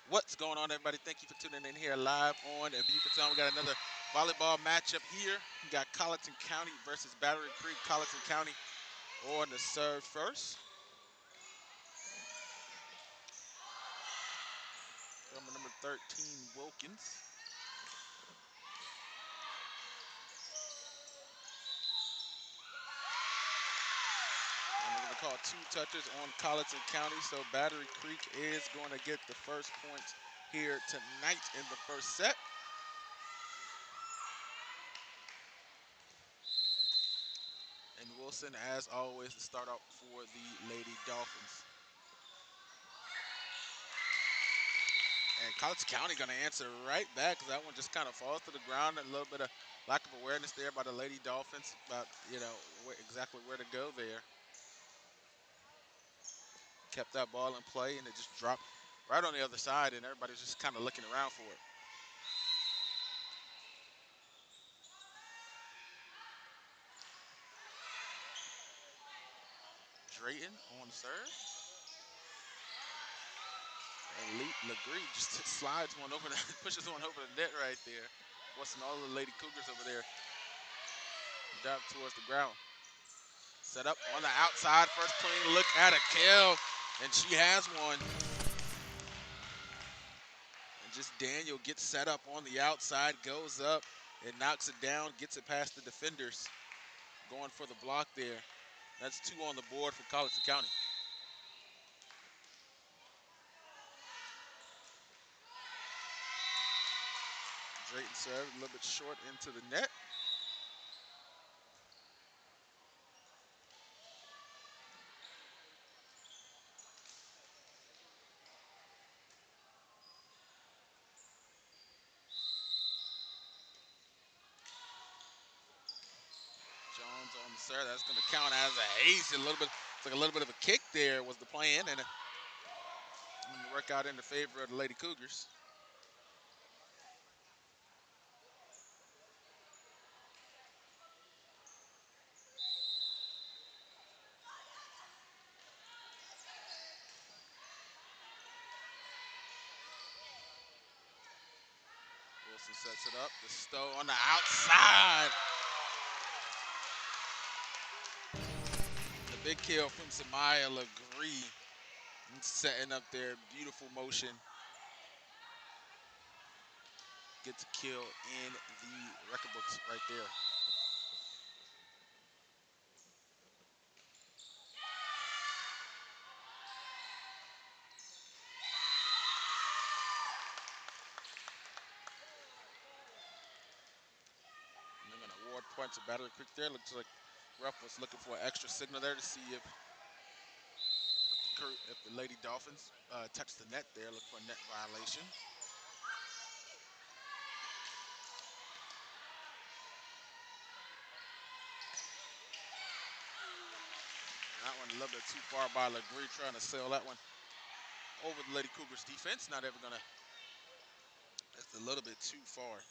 What's going on, everybody? Thank you for tuning in here live on a Beautiful Town. We got another volleyball matchup here. We got Colleton County versus Battery Creek. Colleton County on the serve first. Number 13, Wilkins. And we're going to call two touches on Colleton County, so Battery Creek is going to get the first points here tonight in the first set. And Wilson, as always, to start out for the Lady Dolphins. And Colleton County going to answer right back because that one just kind of falls to the ground. A little bit of lack of awareness there by the Lady Dolphins about, exactly where to go there. Kept that ball in play, and it just dropped right on the other side, and everybody's just kind of looking around for it. Drayton on the serve. And Legree just slides one over, pushes one over the net right there. Forcing all the Lady Cougars over there down towards the ground. Set up on the outside, first clean look at a kill, and she has one. And just Daniel gets set up on the outside, goes up, and knocks it down, gets it past the defenders. Going for the block there. That's two on the board for Colleton County. Drayton served a little bit short into the net. Jones on the serve. That's going to count as an ace. It's like a little bit of a kick there was the plan, and work out in the favor of the Lady Cougars. Wilson sets it up. The Stowe on the outside. The big kill from Samaya Legree. Setting up their beautiful motion. Gets a kill in the record books right there. And they're going to award points to Battery Creek there. Looks like Ruff was looking for an extra signal there to see if the Lady Dolphins touched the net there. Look for a net violation. That one a little bit too far by Legree, trying to sail that one over the Lady Cougars defense. Not ever gonna, that's a little bit too far.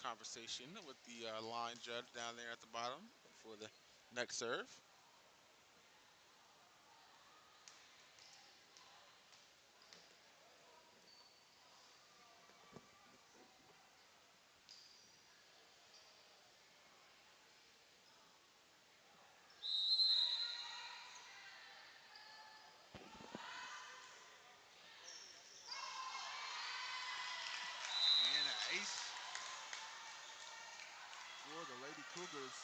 conversation with the line judge down there at the bottom for the next serve. And an ace for the Lady Cougars.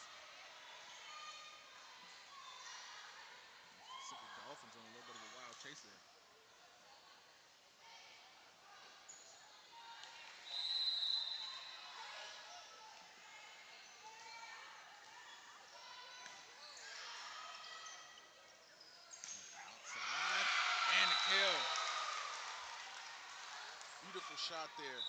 Mississippi Dolphins on a little bit of a wild chase there. Outside and a kill. Beautiful shot there.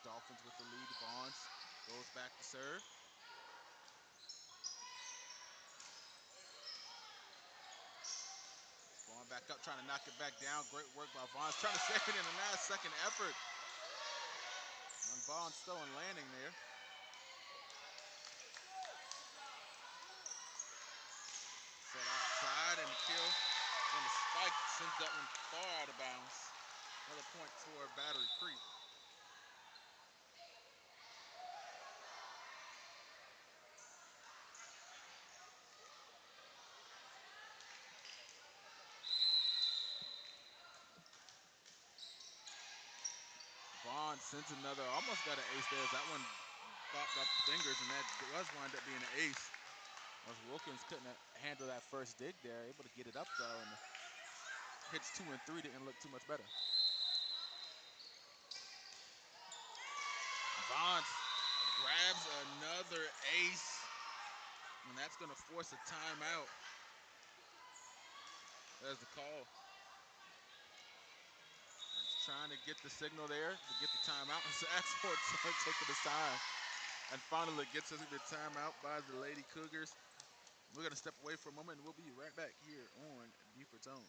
Dolphins with the lead. Bonds goes back to serve. Going back up, trying to knock it back down. Great work by Bonds. Trying to save it in the last second effort. And Bonds still in landing there. Set outside and the kill. And the spike sends that one far out of bounds. Another point for Battery Creek. Bond sends another, almost got an ace there. That one popped off the fingers, and that does wind up being an ace. As Wilkins couldn't handle that first dig there, able to get it up though, and hits 2 and 3 didn't look too much better. Bonds grabs another ace, and that's going to force a timeout. There's the call. It's trying to get the signal there to get the timeout. It's Sports taking his time. And finally gets us the timeout by the Lady Cougars. We're going to step away for a moment, and we'll be right back here on Buford's Own.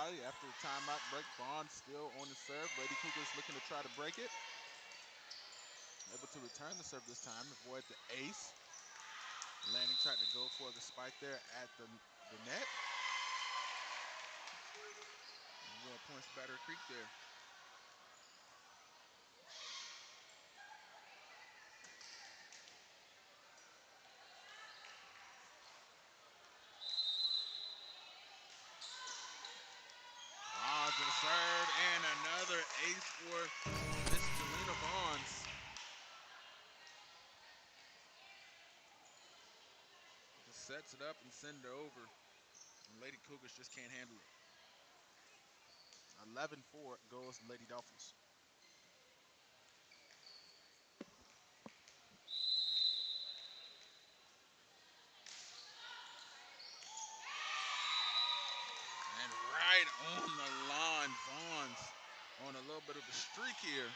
After the timeout break, Bond still on the serve. Lady Cougars looking to try to break it. Able to return the serve this time, avoid the ace. Landing tried to go for the spike there at the net. More points to Battery Creek there. Bonds on the serve, and another ace for Miss Jelena Bonds. Just sets it up and send it over. And Lady Cougars just can't handle it. 11-4 goes Lady Dolphins. And right on the line, Bonds on a little bit of a streak here.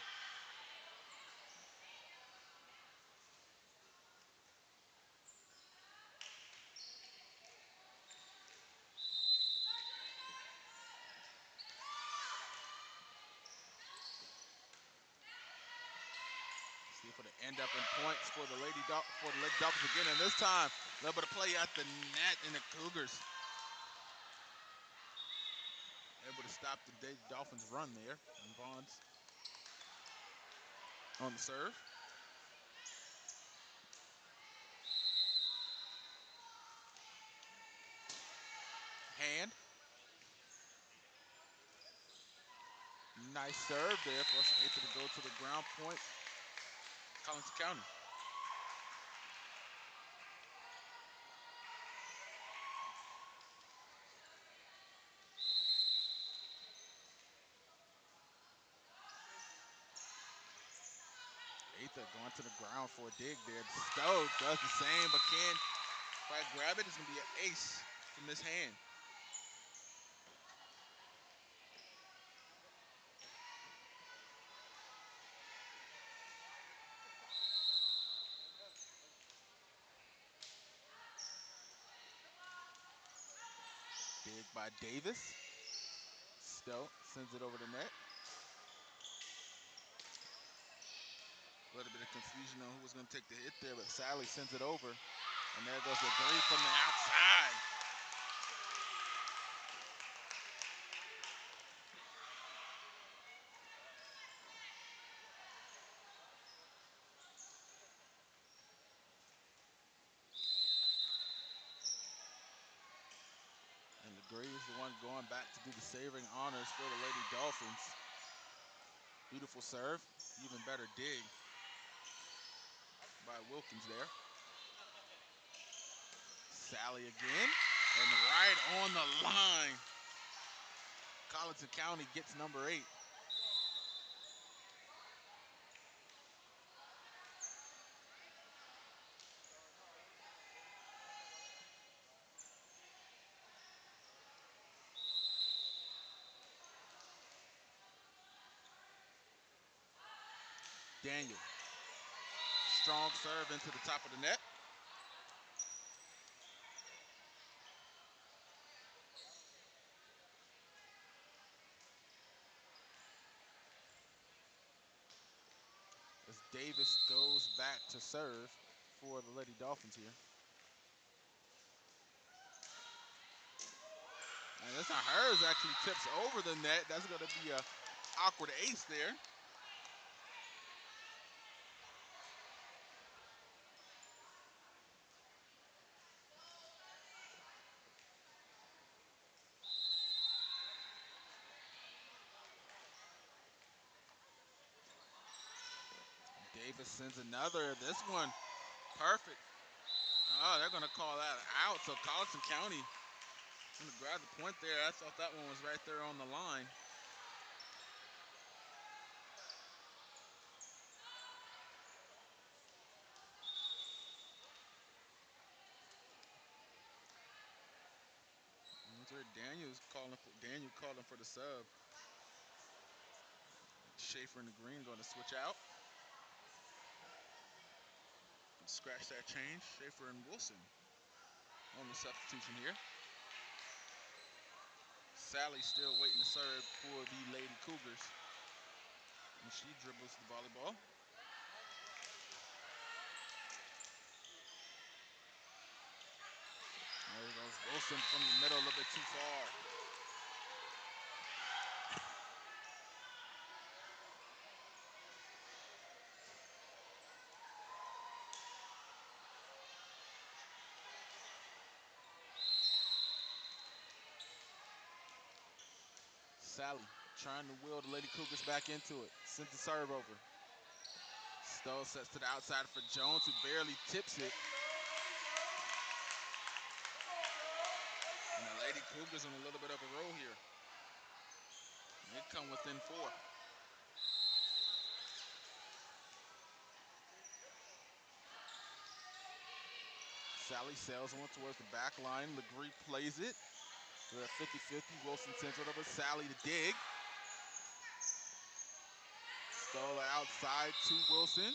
End up in points for the Lady Dolphins again, and this time a little bit of play at the net, and the Cougars able to stop the Dolphins' run there. And Vaughn's on the serve. Hand. Nice serve there for us able to go to the ground point. Colleton County. Atha going to the ground for a dig there. Stowe does the same, but can if I grab it, it's gonna be an ace from this hand. Dig by Davis. Stowe sends it over the net. A little bit of confusion on who was going to take the hit there, but Sally sends it over. And there goes the three from the outside. And LeGree is the one going back to do the saving honors for the Lady Dolphins. Beautiful serve. Even better dig by Wilkins there. Sally again. And right on the line. Colleton County gets number 8. Daniel. Strong serve into the top of the net. As Davis goes back to serve for the Lady Dolphins here. And this time hers actually tips over the net. That's going to be a awkward ace there. Davis sends another. This one, perfect. Oh, they're going to call that out. So Colleton County going to grab the point there. I thought that one was right there on the line. That's where Daniel calling for the sub. Schaefer and the Green going to switch out. Scratch that change. Schaefer and Wilson on the substitution here. Sally still waiting to serve for the Lady Cougars. And she dribbles the volleyball. There goes Wilson from the middle, a little bit too far. Sally trying to wheel the Lady Cougars back into it. Sent the serve over. Stowe sets to the outside for Jones, who barely tips it. And the Lady Cougars on a little bit of a roll here. They come within 4. Sally sails one towards the back line. LeGree plays it. They're at 50-50. Wilson sends it over. Sally to dig. Stowe outside to Wilson. And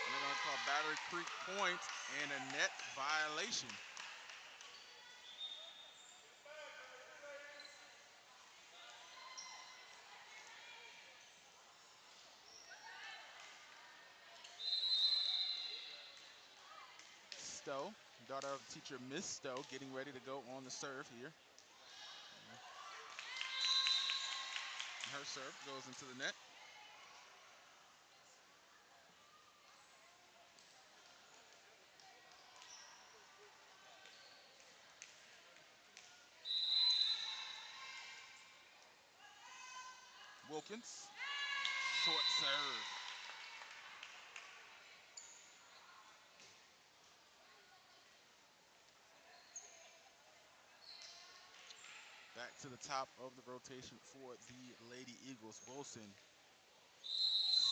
they're going to call Battery Creek points and a net violation. Stowe, daughter of teacher Miss Stowe, getting ready to go on the serve here. Her serve goes into the net. Wilkins, short serve. Back to the top of the rotation for the Lady Eagles. Wilson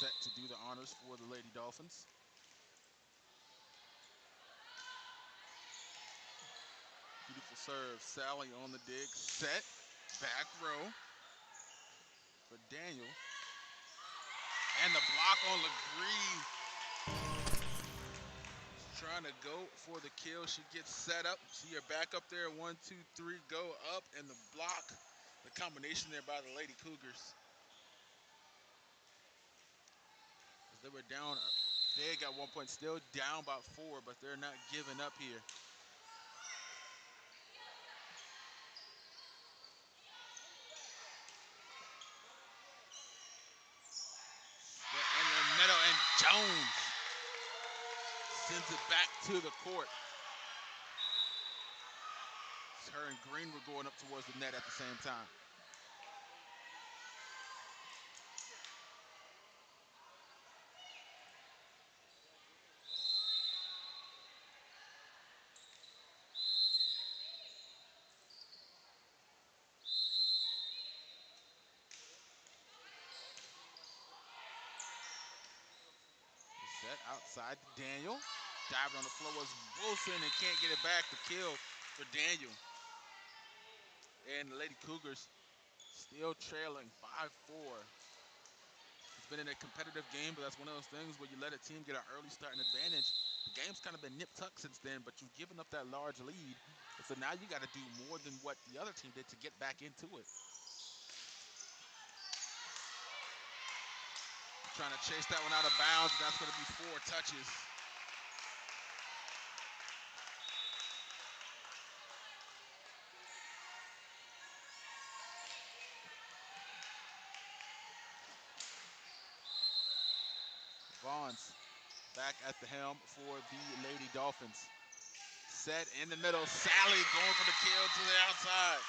set to do the honors for the Lady Dolphins. Beautiful serve. Sally on the dig. Set. Back row for Daniel. And the block on Legree. Trying to go for the kill. She gets set up. See her back up there. 1, 2, 3, go up. And the block. The combination there by the Lady Cougars. As they were down big at one point. Still down about 4, but they're not giving up here. In the middle, and Jones sends it back to the court. Her and Green were going up towards the net at the same time. Set outside to Daniel. Diving on the floor was Wilson and can't get it back. The kill for Daniel. And the Lady Cougars still trailing 5-4. It's been in a competitive game, but that's one of those things where you let a team get an early start and advantage. The game's kind of been nip-tucked since then, but you've given up that large lead. And so now you got to do more than what the other team did to get back into it. Trying to chase that one out of bounds. That's going to be 4 touches. Vaughns back at the helm for the Lady Dolphins. Set in the middle. Sally going for the kill to the outside.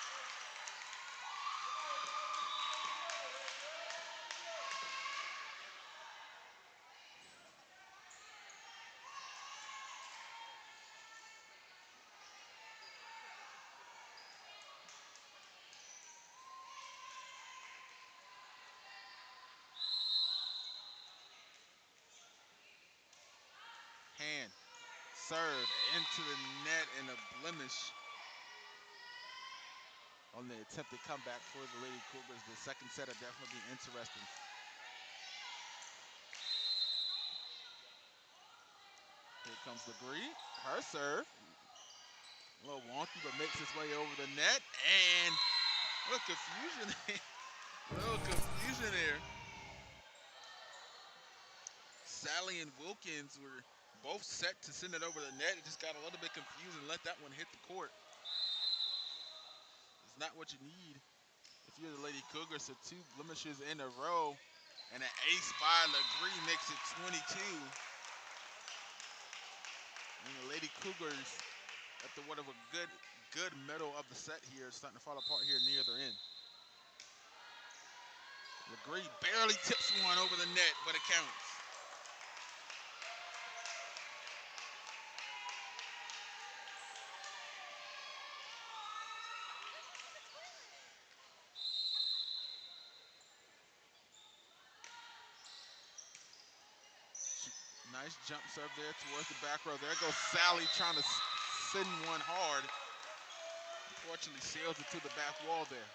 Hand. Serve into the net and a blemish on the attempted comeback for the Lady Cougars. The second set will definitely be interesting. Here comes Legree. Her serve. A little wonky, but makes its way over the net. And a little confusion. A little confusion there. Sally and Wilkins were both set to send it over the net. It just got a little bit confused and let that one hit the court. It's not what you need if you're the Lady Cougars. So 2 blemishes in a row. And an ace by Legree makes it 22. And the Lady Cougars, after what of a good middle of the set here, starting to fall apart here near their end. Legree barely tips one over the net, but it counts. Nice jump serve there towards the back row. There goes Sally trying to send one hard. Unfortunately, sails it to the back wall there.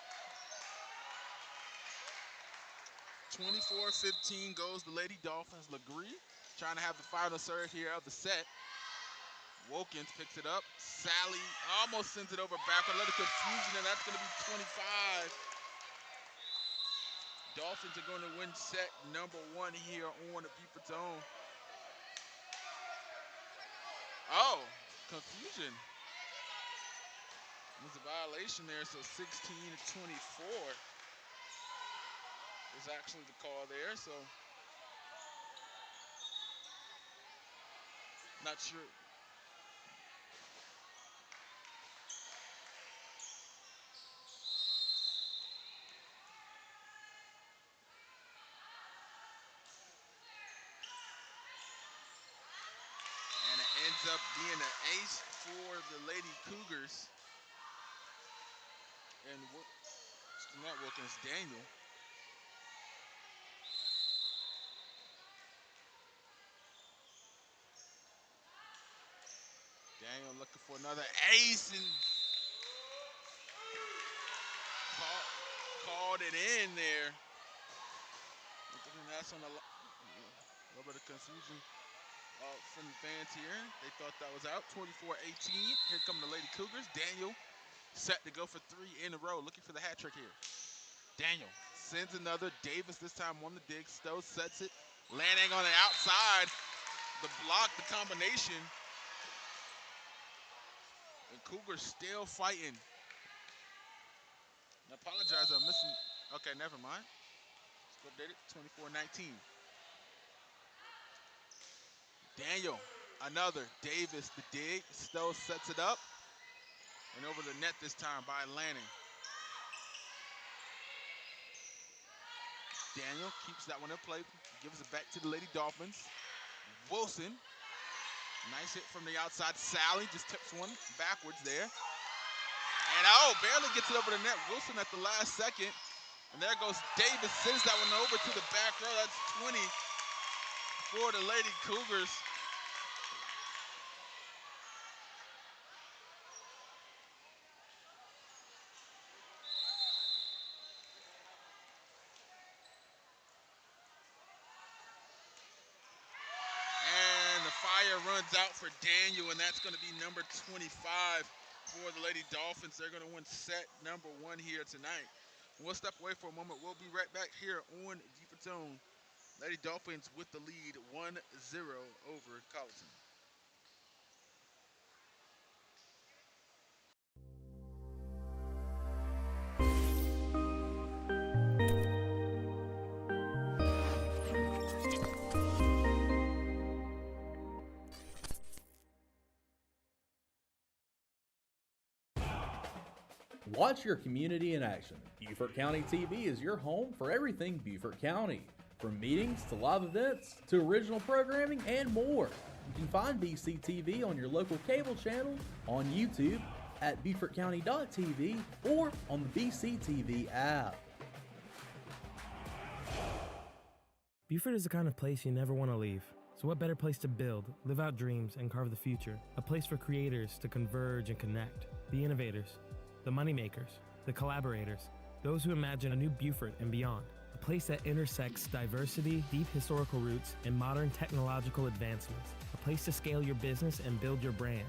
24-15 goes the Lady Dolphins. Legree trying to have the final serve here of the set. Wilkins picks it up. Sally almost sends it over back. A little confusion, and that's going to be 25. Dolphins are going to win set number 1 here on the Beeper Zone. Oh, confusion. There's a violation there, so 16-24 is actually the call there. So not sure. And it ends up being an ace for the Lady Cougars. And not Wilkins, Daniel. Daniel looking for another ace and called it in there. And that's on a little bit of confusion from the fans here. They thought that was out. 24-18. Here come the Lady Cougars. Daniel set to go for 3 in a row. Looking for the hat trick here. Daniel sends another. Davis this time on the dig. Stowe sets it. Landing on the outside. The block, the combination. And Cougars still fighting. I apologize, I'm missing. Okay, never mind. Let's update it. 24-19. Daniel, another. Davis, the dig. Stowe sets it up. And over the net this time by Lanning. Daniel keeps that one in play. Gives it back to the Lady Dolphins. Wilson. Nice hit from the outside. Sally just tips one backwards there. And barely gets it over the net. Wilson at the last second. And there goes Davis. Sends that one over to the back row. That's 20 for the Lady Cougars. And the fire runs out for Daniel, and that's going to be number 25 for the Lady Dolphins. They're going to win set number 1 here tonight. We'll step away for a moment. We'll be right back here on Deeper Tone. Lady Dolphins with the lead 1-0 over Colleton. Watch your community in action. Beaufort County TV is your home for everything Beaufort County. From meetings to live events to original programming and more. You can find BCTV on your local cable channel, on YouTube, at BeaufortCounty.tv, or on the BCTV app. Beaufort is the kind of place you never want to leave. So what better place to build, live out dreams, and carve the future? A place for creators to converge and connect. The innovators, the moneymakers, the collaborators, those who imagine a new Beaufort and beyond. A place that intersects diversity, deep historical roots, and modern technological advancements. A place to scale your business and build your brand.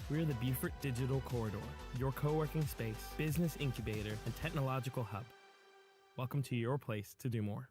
We're the Beaufort Digital Corridor, your co-working space, business incubator, and technological hub. Welcome to your place to do more.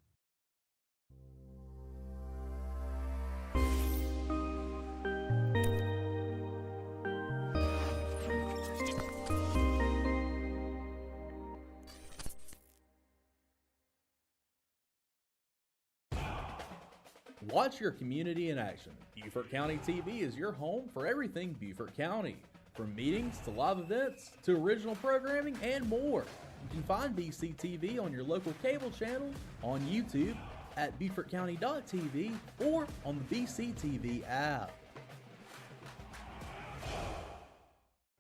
Watch your community in action. Beaufort County TV is your home for everything Beaufort County. From meetings to live events to original programming and more. You can find BCTV on your local cable channel, on YouTube, at BeaufortCounty.tv, or on the BCTV app.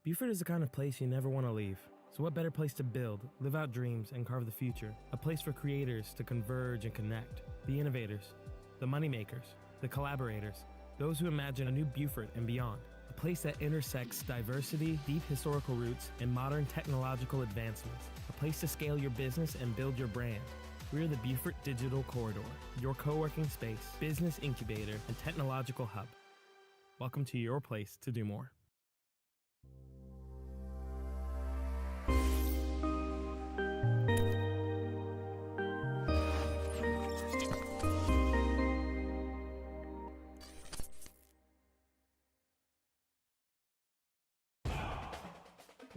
Beaufort is the kind of place you never want to leave. So what better place to build, live out dreams, and carve the future? A place for creators to converge and connect. The innovators, the moneymakers, the collaborators, those who imagine a new Beaufort and beyond. A place that intersects diversity, deep historical roots, and modern technological advancements. A place to scale your business and build your brand. We're the Beaufort Digital Corridor, your co-working space, business incubator, and technological hub. Welcome to your place to do more.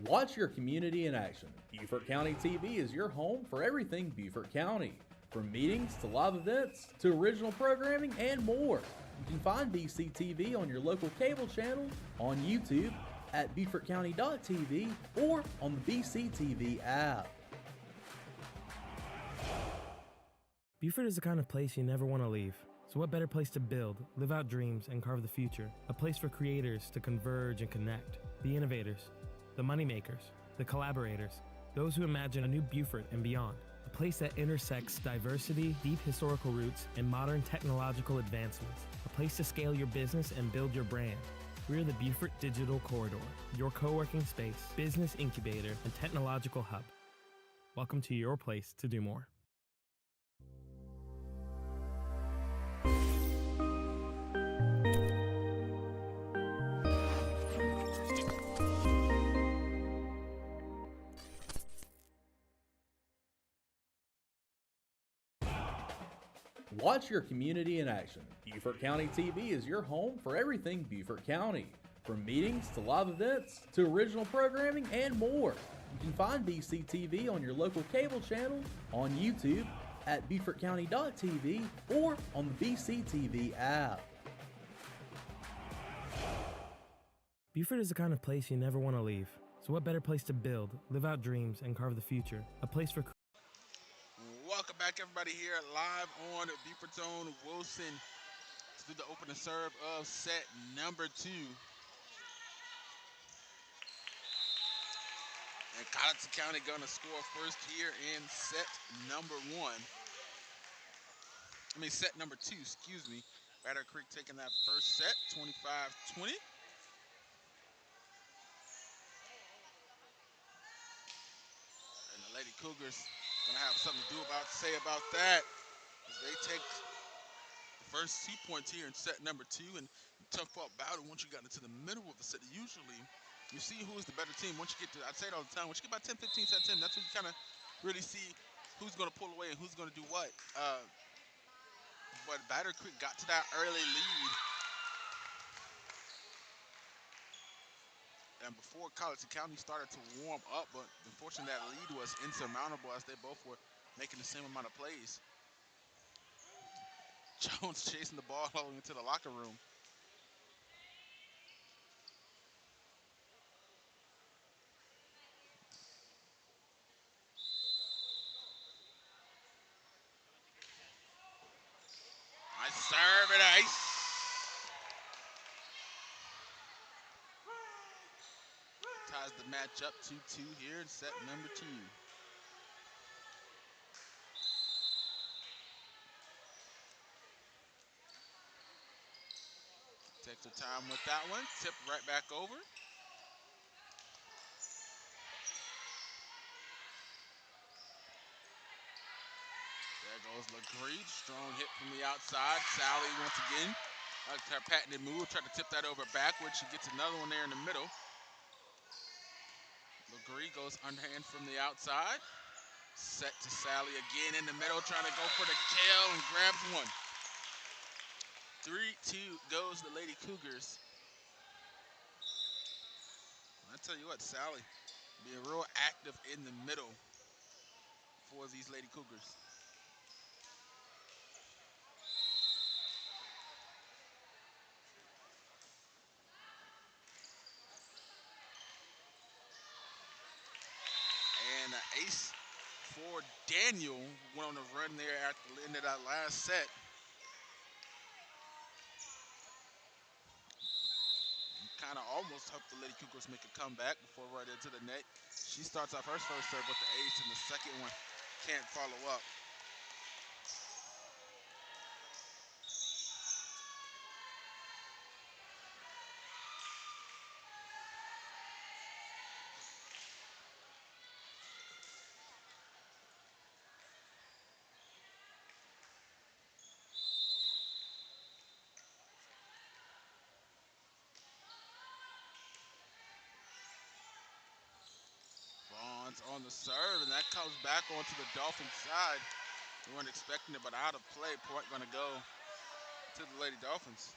Watch your community in action. Beaufort County TV is your home for everything Beaufort County. From meetings to live events to original programming and more. You can find BCTV on your local cable channel, on YouTube, at BeaufortCounty.tv, or on the BCTV app. Beaufort is the kind of place you never want to leave. So what better place to build, live out dreams, and carve the future? A place for creators to converge and connect. The innovators, the moneymakers, the collaborators, those who imagine a new Beaufort and beyond. A place that intersects diversity, deep historical roots, and modern technological advancements. A place to scale your business and build your brand. We're the Beaufort Digital Corridor, your co-working space, business incubator, and technological hub. Welcome to your place to do more. Watch your community in action. Beaufort County TV is your home for everything Beaufort County. From meetings to live events to original programming and more. You can find BCTV on your local cable channel, on YouTube, at BeaufortCounty.tv, or on the BCTV app. Beaufort is the kind of place you never want to leave. So what better place to build, live out dreams, and carve the future? A place for... Welcome back, everybody, here live on Beaufort's own Wilson to do the open and serve of set number 2. And Colleton County going to score first here in set number 2, excuse me. Battle Creek taking that first set, 25-20. And the Lady Cougars going to have something to say about that as they take the first 2 points here in set number 2. And tough fought battle once you got into the middle of the set. Usually, you see who is the better team. Once you get to, I say it all the time, once you get about 10, 15, set 10, that's when you kind of really see who's going to pull away and who's going to do what. But Battle Creek got to that early lead. And before Colleton County started to warm up, but unfortunately that lead was insurmountable as they both were making the same amount of plays. Jones chasing the ball all the way into the locker room. Nice serve and ice. Ties the match up 2-2 here in set number 2. Takes her time with that one. Tip right back over. There goes LaGree. Strong hit from the outside. Sally once again. Her patented move. Tried to tip that over backwards. She gets another one there in the middle. LaGree goes underhand from the outside. Set to Sally again in the middle. Trying to go for the kill and grabs one. 3-2 goes the Lady Cougars. I tell you what, Sally being real active in the middle for these Lady Cougars. And an ace for Daniel, who went on a run there at the end of that last set. Kind of almost helped the Lady Cougars make a comeback before right into the net. She starts off her first serve with the ace, and the second one can't follow up. On the serve, and that comes back onto the Dolphins side. We weren't expecting it, but out of play. Point going to go to the Lady Dolphins.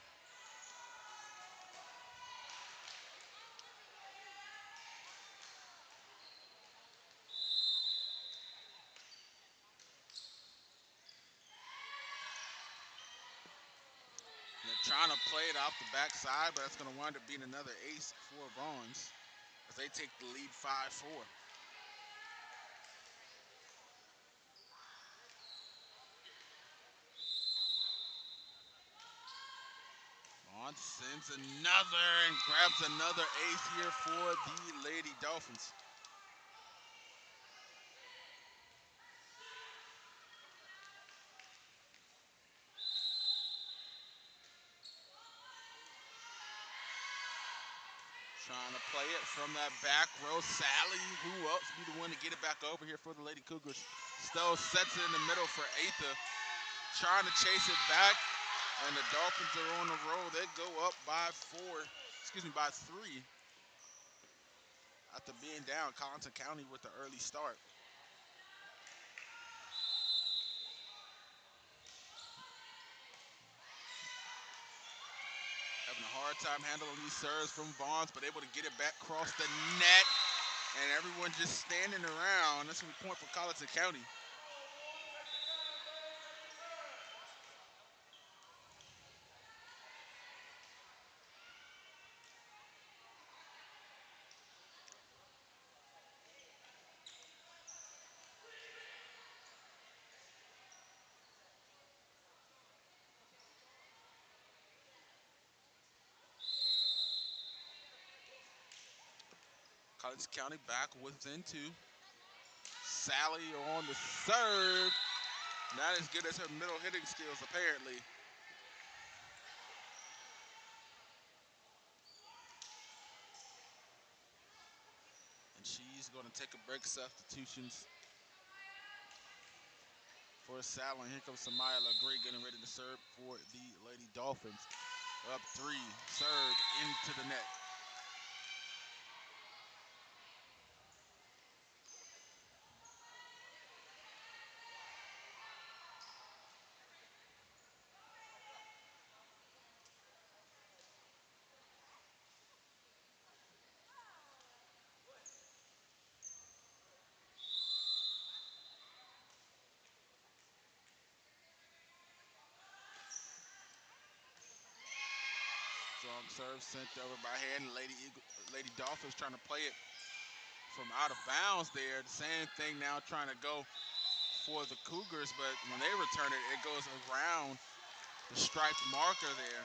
trying to play it off the backside, but that's going to wind up being another ace for Vaughns as they take the lead 5-4. Vaughn sends another and grabs another ace here for the Lady Dolphins. Trying to play it from that back row. Sally, who else be the one to get it back over here for the Lady Cougars? Stowe sets it in the middle for Atha. Trying to chase it back, and the Dolphins are on the roll. They go up by by 3. After being down, Colleton County with the early start. Having a hard time handling these serves from Vaughns, but able to get it back across the net. And everyone just standing around. That's a point for Colleton County. Colleton County back within 2. Sally on the serve. Not as good as her middle hitting skills, apparently. And she's going to take a break substitutions for Sally. And here comes Samaya LaGree getting ready to serve for the Lady Dolphins. Up 3, serve into the net. Strong serve sent over by hand. Lady Dolphins trying to play it from out of bounds there. The same thing now trying to go for the Cougars, but when they return it, it goes around the striped marker there.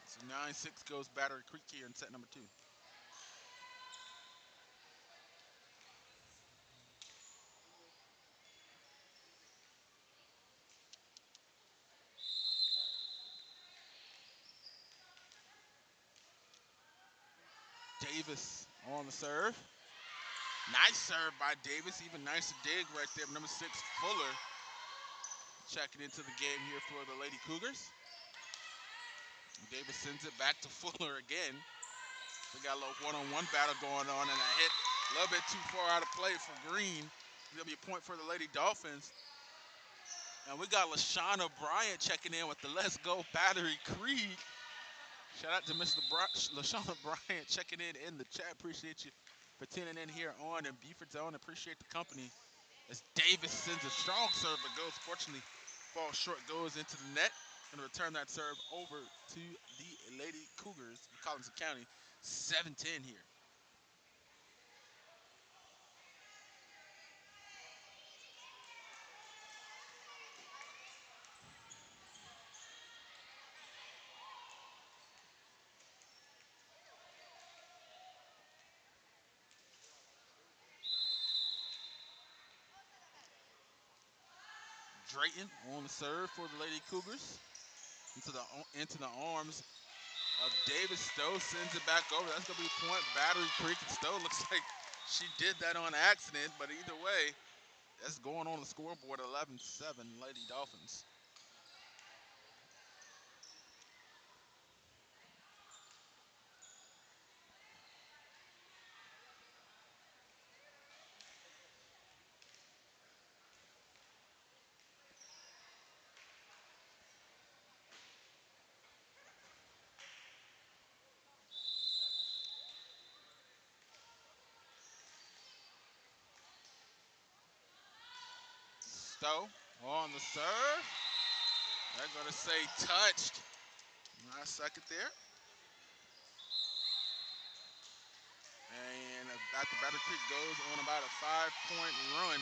So 9-6 goes Battery Creek here in set number 2. Davis on the serve. Nice serve by Davis. Even nicer dig right there. Number 6, Fuller, checking into the game here for the Lady Cougars. Davis sends it back to Fuller again. We got a little one-on-one battle going on, and a hit a little bit too far out of play for Green. It's going to be a point for the Lady Dolphins. And we got LaShawna Bryant checking in with the Let's Go Battery Creek. Shout out to Mr. LaShawna Bryant checking in the chat. Appreciate you for tuning in here on in Buford Zone. Appreciate the company. As Davis sends a strong serve, but goes, fortunately, falls short, goes into the net. Going to return that serve over to the Lady Cougars of Colleton County. 7-10 here. Drayton on the serve for the Lady Cougars. Into the arms of Davis. Stowe sends it back over. That's going to be a point. Battery Creek. And Stowe looks like she did that on accident, but either way, that's going on the scoreboard. 11-7 Lady Dolphins. Stowe on the serve. They're going to say touched. Last second there. And after Battle Creek goes on about a 5-point run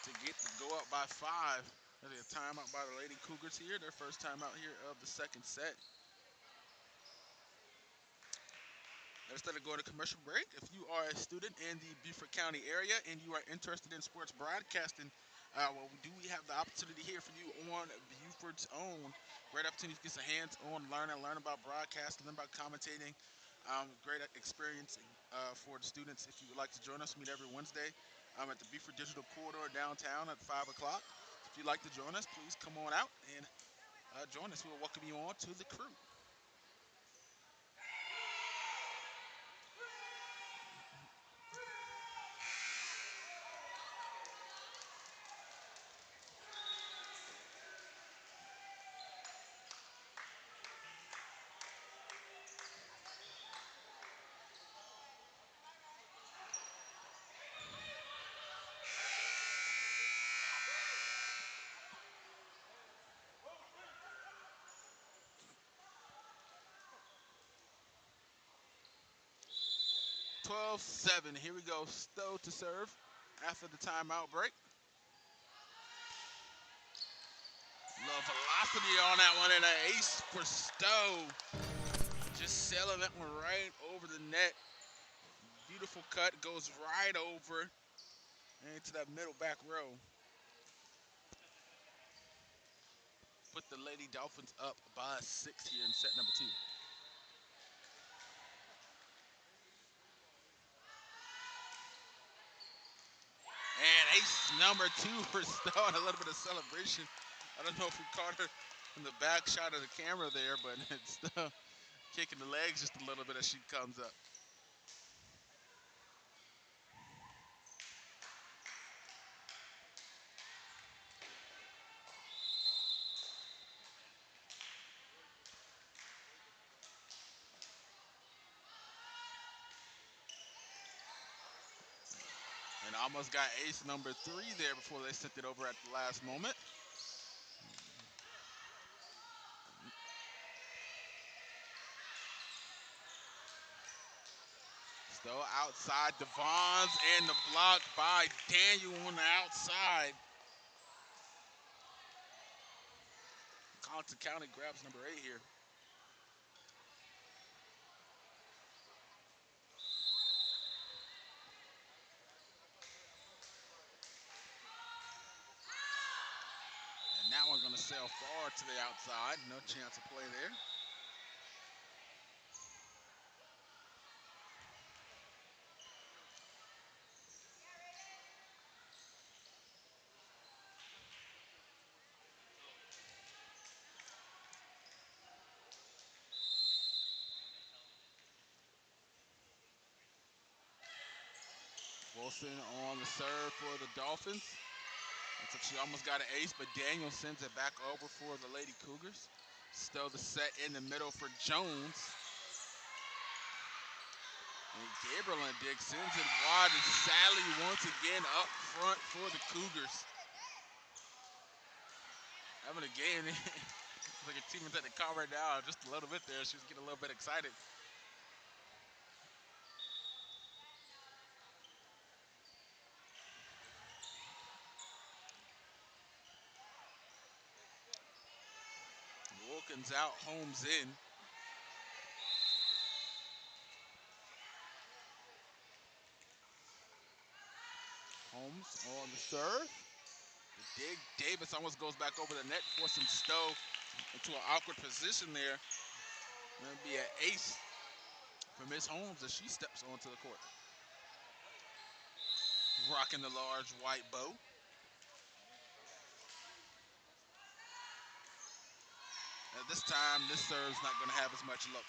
to go up by 5. There's a timeout by the Lady Cougars here. Their first timeout here of the second set. Instead of going to commercial break, if you are a student in the Beaufort County area and you are interested in sports broadcasting, we have the opportunity here for you on Beaufort's own. Great opportunity to get some hands-on learn about broadcasting, learn about commentating. Great experience for the students. If you would like to join us, meet every Wednesday at the Beaufort Digital Corridor downtown at 5 o'clock. If you'd like to join us, please come on out and join us. We will welcome you on to the crew. 12-7. Here we go. Stowe to serve after the timeout break. Little velocity on that one and an ace for Stowe. Just sailing that one right over the net. Beautiful cut. Goes right over into that middle back row. Put the Lady Dolphins up by 6 here in set number 2. And ace number 2 for Stowe, and a little bit of celebration. I don't know if we caught her in the back shot of the camera there, but it's Stowe kicking the legs just a little bit as she comes up. And almost got ace number 3 there before they sent it over at the last moment. Still outside, Devons, and the block by Daniel on the outside. Colleton County grabs number 8 here. And that one's going to sail far to the outside. No chance of play there. Wilson on the serve for the Dolphins. Looks like she almost got an ace, but Daniel sends it back over for the Lady Cougars. Still the set in the middle for Jones. And Gabriel and Dick sends it wide, and Sally once again up front for the Cougars. Having a game. It's like a team that they calm right down just a little bit there. She was getting a little bit excited. Wilkins out, Holmes in. Holmes on the serve. The dig. Davis almost goes back over the net, forcing Stowe into an awkward position there. That'll be an ace for Miss Holmes as she steps onto the court. Rocking the large white bow. At this time, this serve's not going to have as much luck.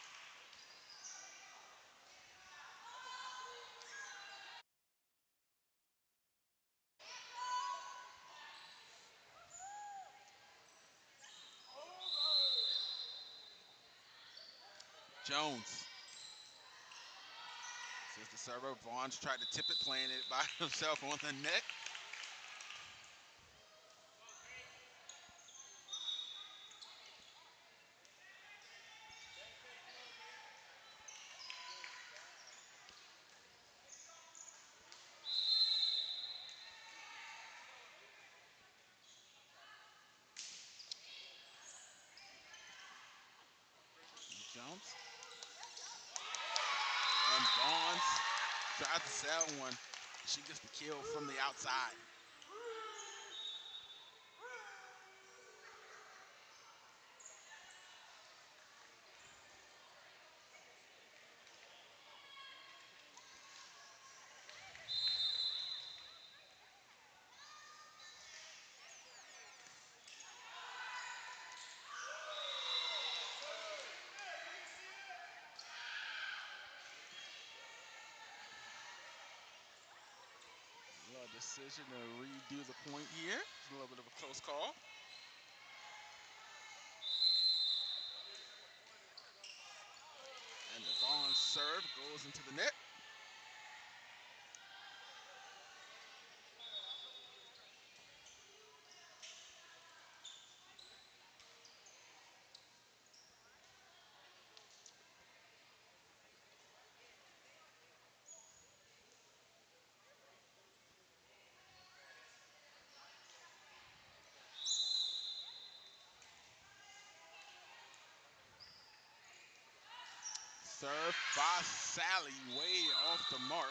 Jones. Says the server. Vaughn's tried to tip it, playing it by himself on the net. tries to sell one. She gets the kill from the outside. A decision to redo the point here. It's a little bit of a close call. And Devon's serve goes into the net. Serve by Sally, way off the mark.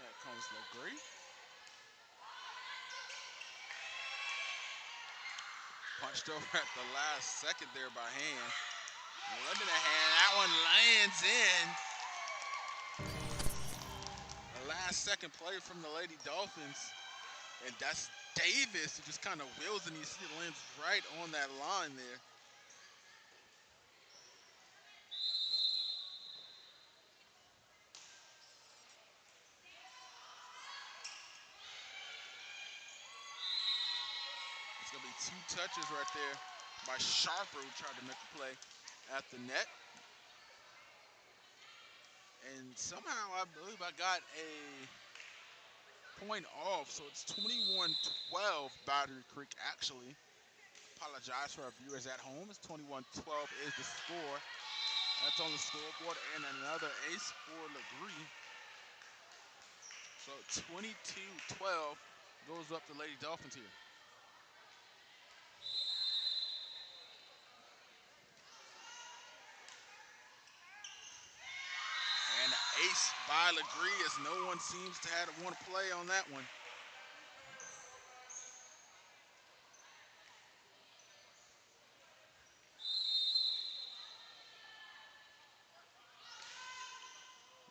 Here comes LeGree. Punched over at the last second there by hand. Limited hand, that one lands in. A last second play from the Lady Dolphins. And that's Davis who just kind of wheels and you see it lands right on that line there. It's going to be 2 touches right there by Sharper, who tried to make a play at the net. And somehow I believe I got a point off, so it's 21-12 Battery Creek actually. Apologize for our viewers at home. It's 21-12 is the score. That's on the scoreboard, and another ace for LeGree. So 22-12 goes up to Lady Dolphins here. And ace by LeGree as no one seems to have want to play on that one.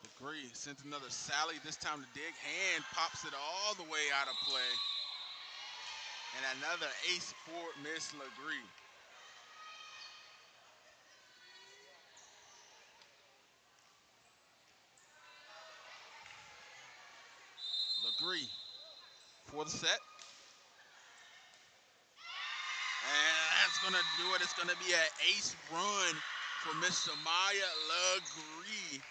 LeGree sends another sally, this time to dig. Hand pops it all the way out of play. And another ace for Miss LeGree. LeGree for the set. And that's going to do it. It's going to be an ace run for Miss Samaya LeGree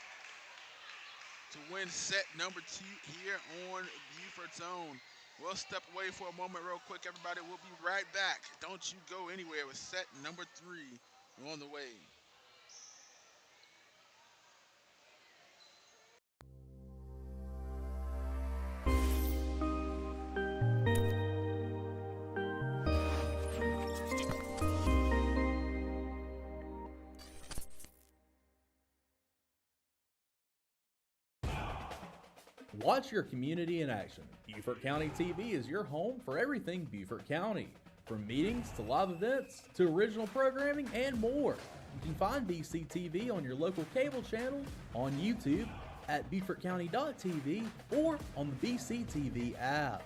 to win set number 2 here on Buford's Own. We'll step away for a moment real quick, everybody. We'll be right back. Don't you go anywhere with set number 3 on the way. Watch your community in action. Beaufort County TV is your home for everything Beaufort County. From meetings to live events to original programming and more. You can find BCTV on your local cable channel, on YouTube, at BeaufortCounty.tv, or on the BCTV app.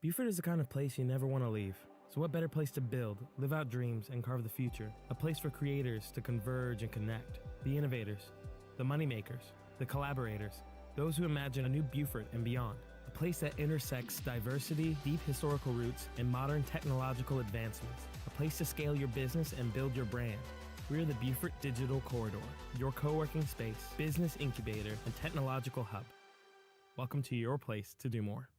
Buford is the kind of place you never want to leave. So what better place to build, live out dreams, and carve the future? A place for creators to converge and connect. The innovators, the moneymakers, the collaborators, those who imagine a new Buford and beyond. A place that intersects diversity, deep historical roots, and modern technological advancements. A place to scale your business and build your brand. We're the Buford Digital Corridor, your co-working space, business incubator, and technological hub. Welcome to your place to do more.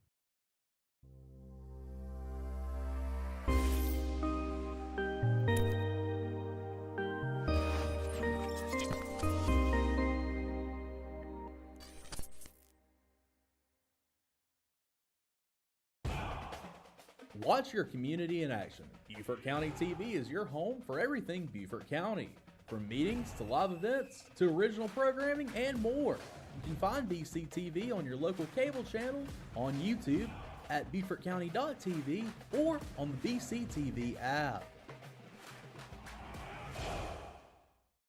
Watch your community in action. Beaufort County TV is your home for everything Beaufort County. From meetings to live events to original programming and more. You can find BCTV on your local cable channel, on YouTube, at BeaufortCounty.tv, or on the BCTV app.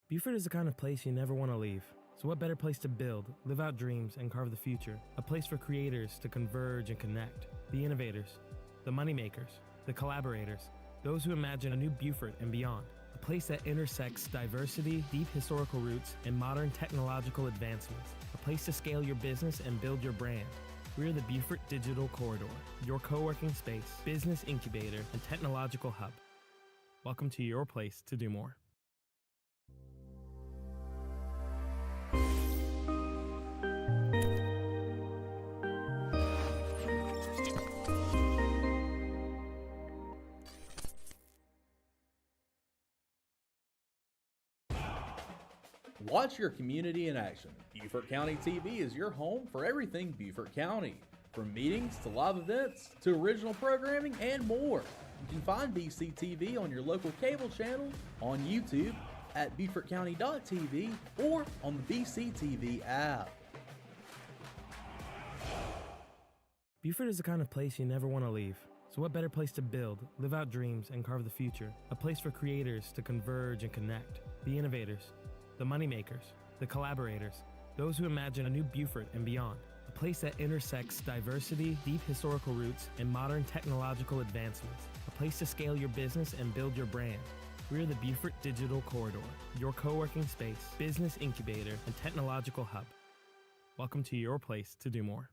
Beaufort is the kind of place you never want to leave. So what better place to build, live out dreams, and carve the future? A place for creators to converge and connect. The innovators, the moneymakers, the collaborators, those who imagine a new Beaufort and beyond. A place that intersects diversity, deep historical roots, and modern technological advancements. A place to scale your business and build your brand. We're the Beaufort Digital Corridor, your co-working space, business incubator, and technological hub. Welcome to your place to do more. Watch your community in action. Beaufort County TV is your home for everything Beaufort County. From meetings to live events to original programming and more. You can find BCTV on your local cable channel, on YouTube, at BeaufortCounty.tv, or on the BCTV app. Beaufort is the kind of place you never want to leave. So what better place to build, live out dreams, and carve the future? A place for creators to converge and connect. The innovators, the moneymakers, the collaborators, those who imagine a new Beaufort and beyond. A place that intersects diversity, deep historical roots, and modern technological advancements. A place to scale your business and build your brand. We're the Beaufort Digital Corridor, your co-working space, business incubator, and technological hub. Welcome to your place to do more.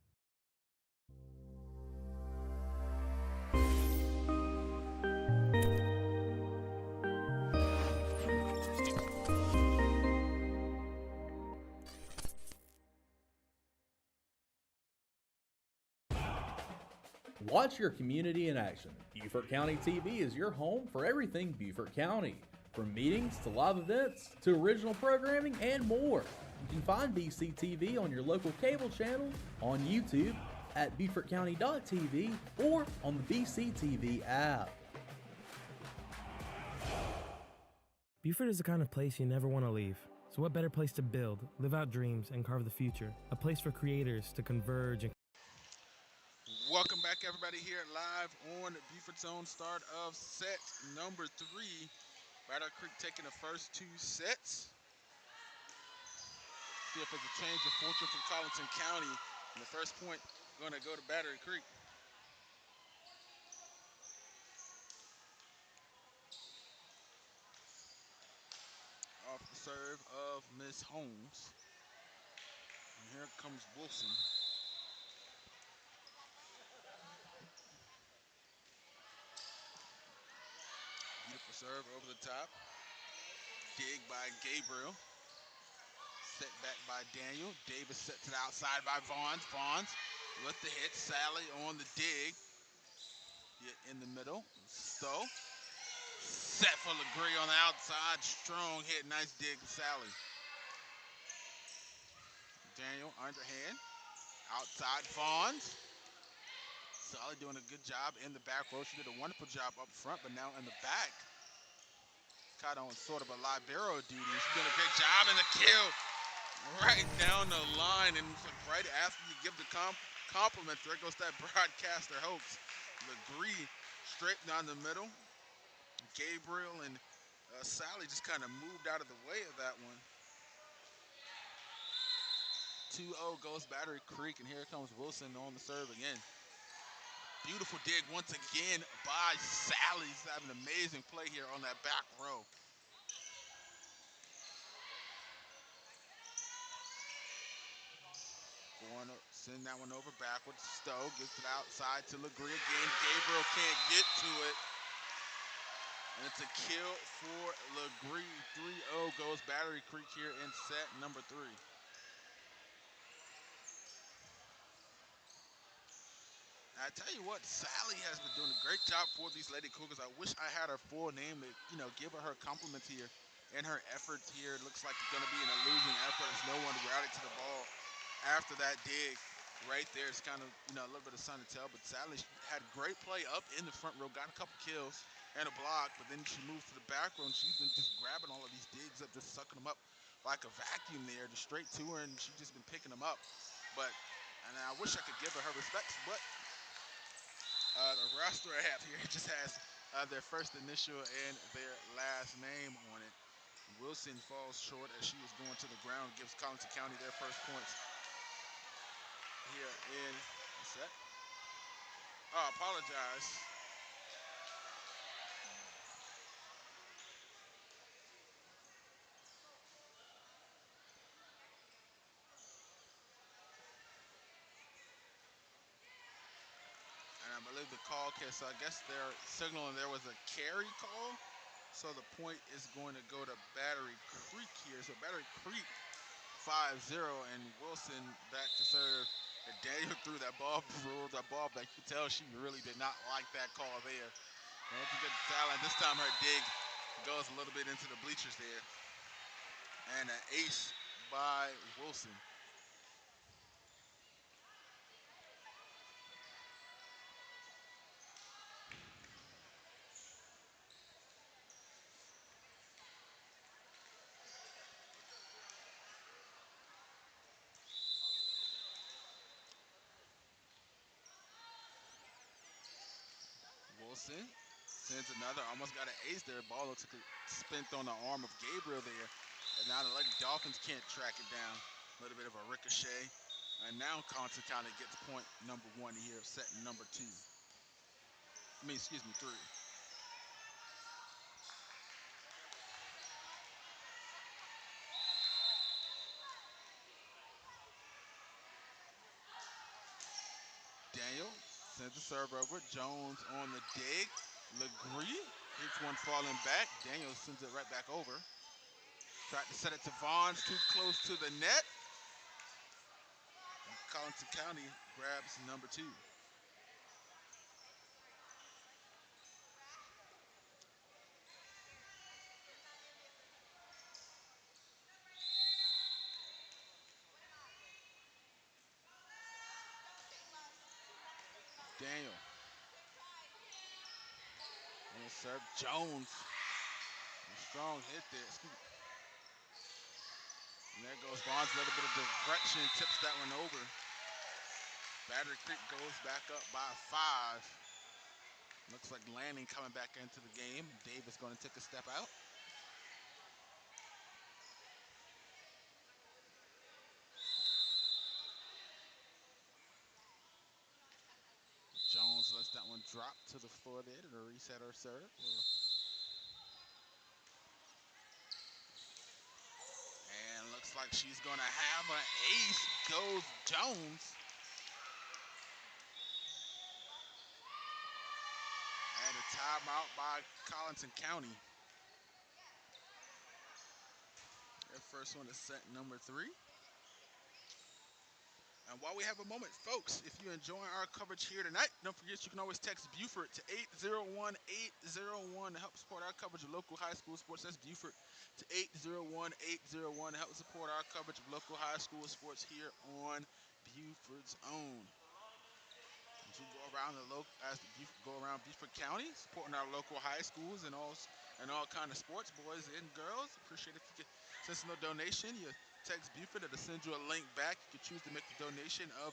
Watch your community in action. Beaufort County TV is your home for everything Beaufort County. From meetings to live events to original programming and more. You can find BCTV on your local cable channel, on YouTube, at BeaufortCounty.tv, or on the BCTV app. Beaufort is the kind of place you never want to leave. So what better place to build, live out dreams, and carve the future? A place for creators to converge and Welcome back, everybody, here live on Beaufort's own start of set number 3. Battery Creek taking the first 2 sets. See if it's a change of fortune from Colleton County. And the first point going to go to Battery Creek. Off the serve of Miss Holmes. And here comes Wilson. Beautiful serve over the top. Dig by Gabriel. Set back by Daniel. Davis set to the outside by Vaughns. Vaughns with the hit. Sally on the dig. Hit in the middle. Stowe. Set for LeGree on the outside. Strong hit. Nice dig to Sally. Daniel underhand. Outside Vaughns. Sally doing a good job in the back row. She did a wonderful job up front, but now in the back. Kind of on sort of a libero duty. She's doing a great job in the kill. Right down the line, and right after you give the compliments, there goes that broadcaster hopes. LeGree straight down the middle. Gabriel and Sally just kind of moved out of the way of that one. 2-0 goes Battery Creek, and here comes Wilson on the serve again. Beautiful dig once again by Sally. She's having an amazing play here on that back row. Send that one over backwards. Stowe gets it outside to LeGree again. Gabriel can't get to it. And it's a kill for LeGree. 3-0 goes Battery Creek here in set number 3. I tell you what, Sally has been doing a great job for these Lady Cougars. I wish I had her full name to, give her compliments here and her efforts here. It looks like it's going to be in a losing effort as no one rallied to the ball after that dig. right there. It's kind of a little bit of sign to tell, but sadly she had great play up in the front row, got a couple kills and a block, but then she moved to the back row and she's been just grabbing all of these digs up, just sucking them up like a vacuum there, just straight to her, and she's just been picking them up. But and I wish I could give her respects, but the roster I have here just has their first initial and their last name on it. Wilson falls short as she is going to the ground, gives Colleton County their first points here in the set. Oh, I apologize. And I believe the call, okay, so I guess they're signaling there was a carry call. So the point is going to go to Battery Creek here. So Battery Creek 5-0, and Wilson back to serve. And Daniel threw that ball, rolled that ball back. You can tell she really did not like that call there. And that's a good talent. This time her dig goes a little bit into the bleachers there. And an ace by Wilson. Wilson sends another, almost got an ace there. Ball looks like it spent on the arm of Gabriel there. And now the Lady Dolphins can't track it down. A little bit of a ricochet. And now Colleton County gets point number one here, set number two. Excuse me, three. Daniel sends the serve over. Jones on the dig. Legree hits one falling back. Daniel sends it right back over. Tried to set it to Vaughn, too close to the net. And Colleton County grabs number two. Daniel. And serve Jones. A strong hit there. And there goes Vaughn's, a little bit of direction, tips that one over. Battery Creek goes back up by 5. Looks like Lanning coming back into the game. Davis going to take a step out. Jones lets that one drop to the floor there to reset her serve. And looks like she's going to have an ace. Goes Jones. And a timeout by Colleton County. Their first one is set number 3. And while we have a moment, folks, if you're enjoying our coverage here tonight, don't forget you can always text Buford to 801-801 to help support our coverage of local high school sports. That's Buford to 801-801 to help support our coverage of local high school sports here on Buford's Own. As we go around Beaufort County, supporting our local high schools and all kind of sports, boys and girls. Appreciate if you could send us a donation. You text Buford, it'll send you a link back. You can choose to make the donation of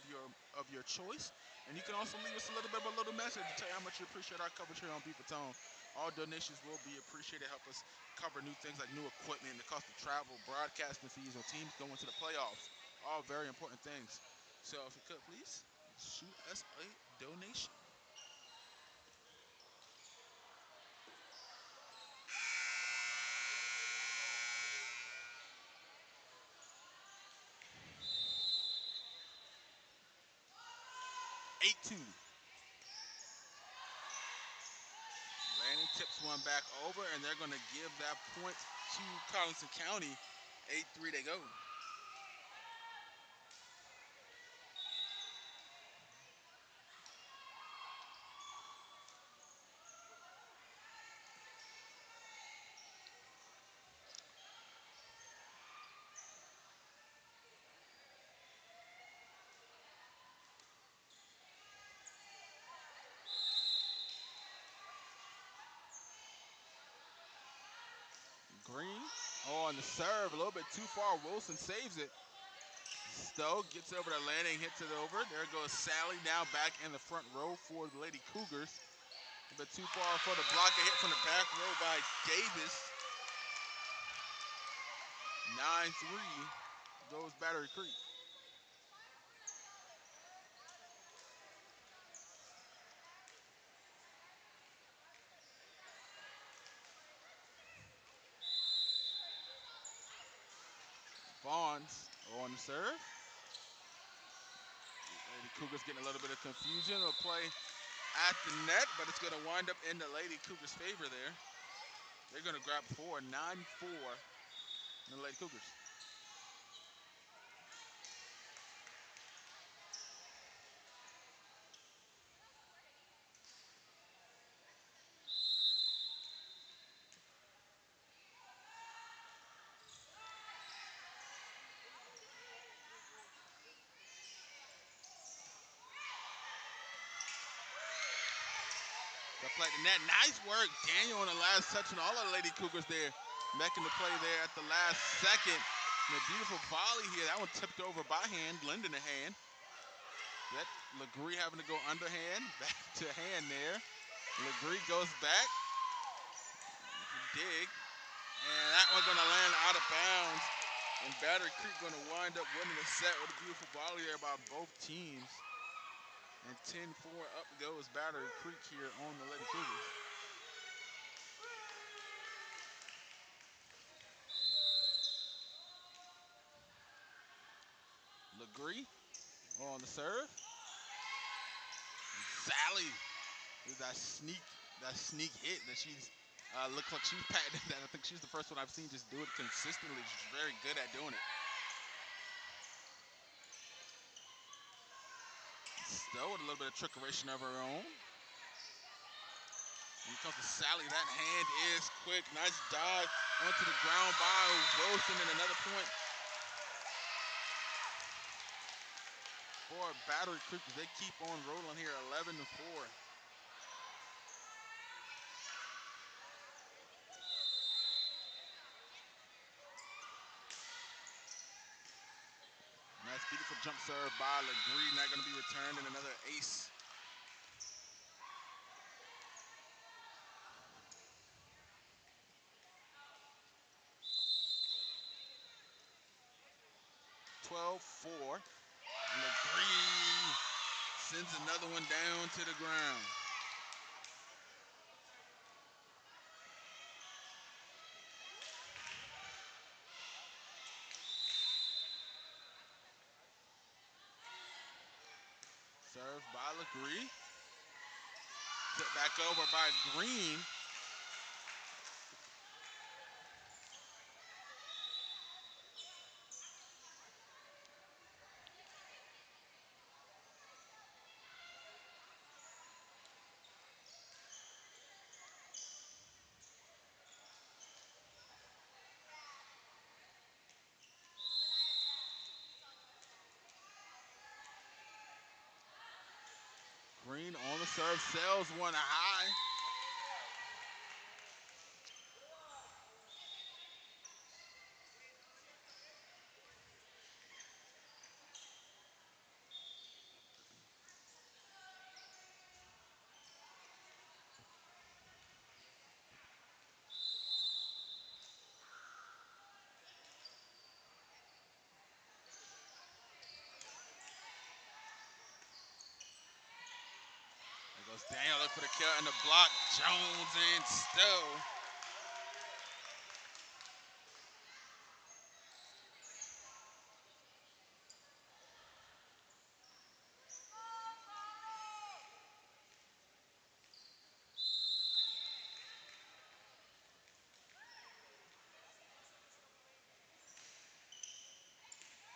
your choice, and you can also leave us a little message to tell you how much you appreciate our coverage here on Beaufort's Own. All donations will be appreciated. Help us cover new things like new equipment, the cost of travel, broadcasting fees, or teams going to the playoffs. All very important things. So if you could please shoot us a donation. 8-2. Lanning tips one back over, and they're going to give that point to Colleton County. 8-3 they go. on the serve. A little bit too far. Wilson saves it. Stowe gets over the landing, hits it over. There goes Sally now back in the front row for the Lady Cougars. A bit too far for the block. A hit from the back row by Davis. 9-3 goes Battery Creek. Vaughns on the serve. Lady Cougars getting a little bit of confusion. They'll play at the net, but it's going to wind up in the Lady Cougars' favor there. They're going to grab 4, 9-4 in the Lady Cougars. Deflect the net. Nice work. Daniel on the last touch, and all of the Lady Cougars there making the play there at the last second. And a beautiful volley here. That one tipped over by hand, lending a hand. That Legree having to go underhand, back to hand there. Legree goes back. Dig. And that one's going to land out of bounds. And Battery Creek going to wind up winning the set with a beautiful volley there by both teams. And 10-4 up goes Battery Creek here on the Lady Cougars. Legree on the serve. Sally is that sneak hit that she's looks like she's patented that. I think she's the first one I've seen just do it consistently. She's very good at doing it. Still with a little bit of trickeration of her own. When it comes to Sally, that hand is quick. Nice dive onto the ground by Wilson, and another point for Battery Creek. They keep on rolling here, 11-4. Nice, beautiful jump serve by Legree. Not going to be returned, and another ace. (12-4). Legree sends another one down to the ground. Served by Legree. Tipped back over by Green. Green on the serve, sails one high. There goes Daniel, look for the kill and the block. Jones and Stowe.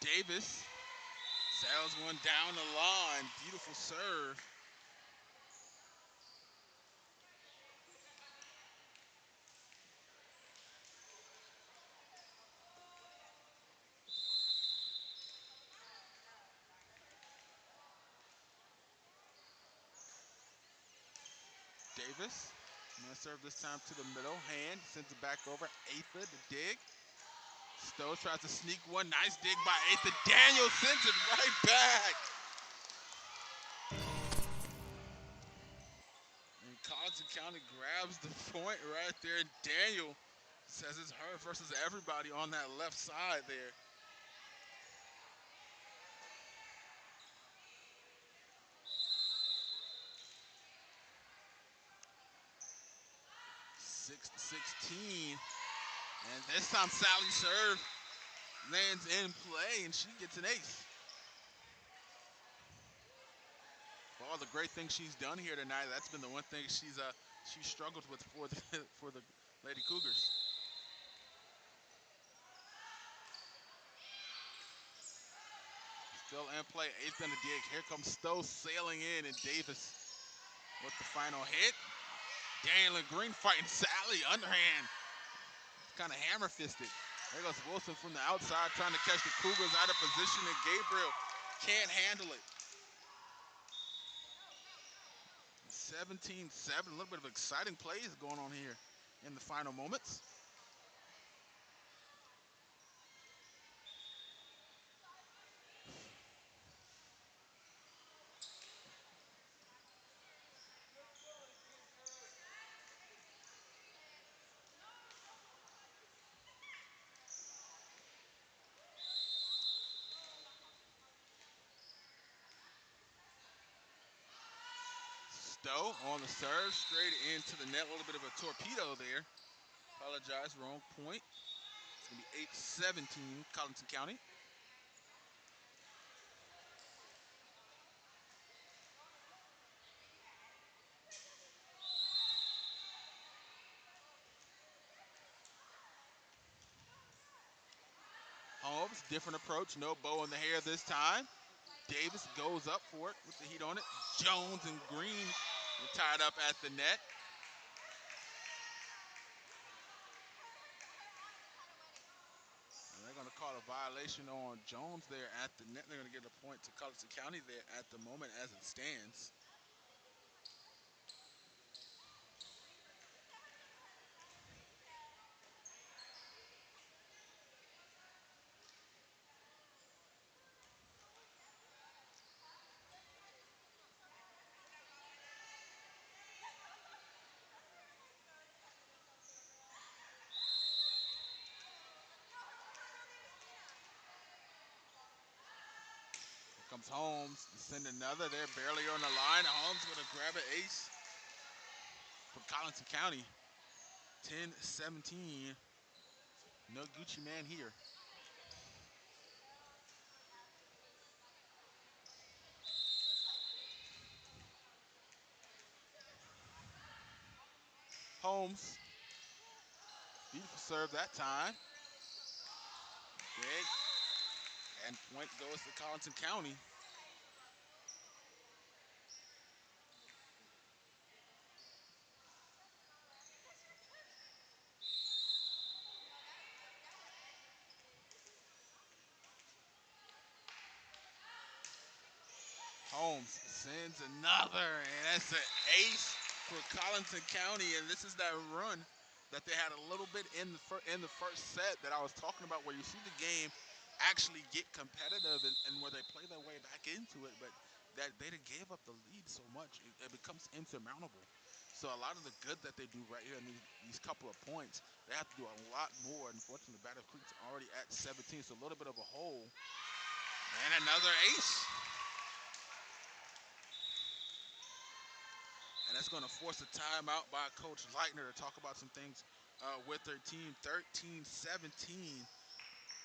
Davis sails one down the line. Beautiful serve. Davis, gonna serve this time to the middle. Hand, sends it back over. Aether, the dig. Stowe tries to sneak one. Nice dig by Ethan. Daniel sends it right back. And Colleton County grabs the point right there. Daniel says it's her versus everybody on that left side there. 6-16. And this time Sally serve lands in play and she gets an ace. For all the great things she's done here tonight, that's been the one thing she struggled with for the for the Lady Cougars. Still in play, eighth and a dig. Here comes Stowe sailing in, and Davis with the final hit. Daniel Green fighting Sally, underhand. Kind of hammer-fisted. There goes Wilson from the outside trying to catch the Cougars out of position, and Gabriel can't handle it. 17-7, a little bit of exciting plays going on here in the final moments. Stowe on the serve, straight into the net. A little bit of a torpedo there. Apologize, wrong point. It's going to be 8-17, Colleton County. Holmes, different approach, no bow in the hair this time. Davis goes up for it with the heat on it. Jones and Green are tied up at the net. And they're going to call a violation on Jones there at the net. They're going to get a point to Colleton County there at the moment as it stands. Comes Holmes to send another. They're barely on the line. Holmes going to grab an ace for Colleton County. 10-17. No Gucci man here. Holmes. Beautiful serve that time. Big. And point goes to Colleton County. Holmes sends another, and that's an ace for Colleton County. And this is that run that they had a little bit in the first set that I was talking about, where you see the game actually get competitive and where they play their way back into it, but that they gave up the lead so much, it becomes insurmountable. So a lot of the good that they do right here in these couple of points, they have to do a lot more. Unfortunately, Battle Creek's already at 17, so a little bit of a hole. And another ace. And that's going to force a timeout by Coach Leitner to talk about some things with their team. 13-17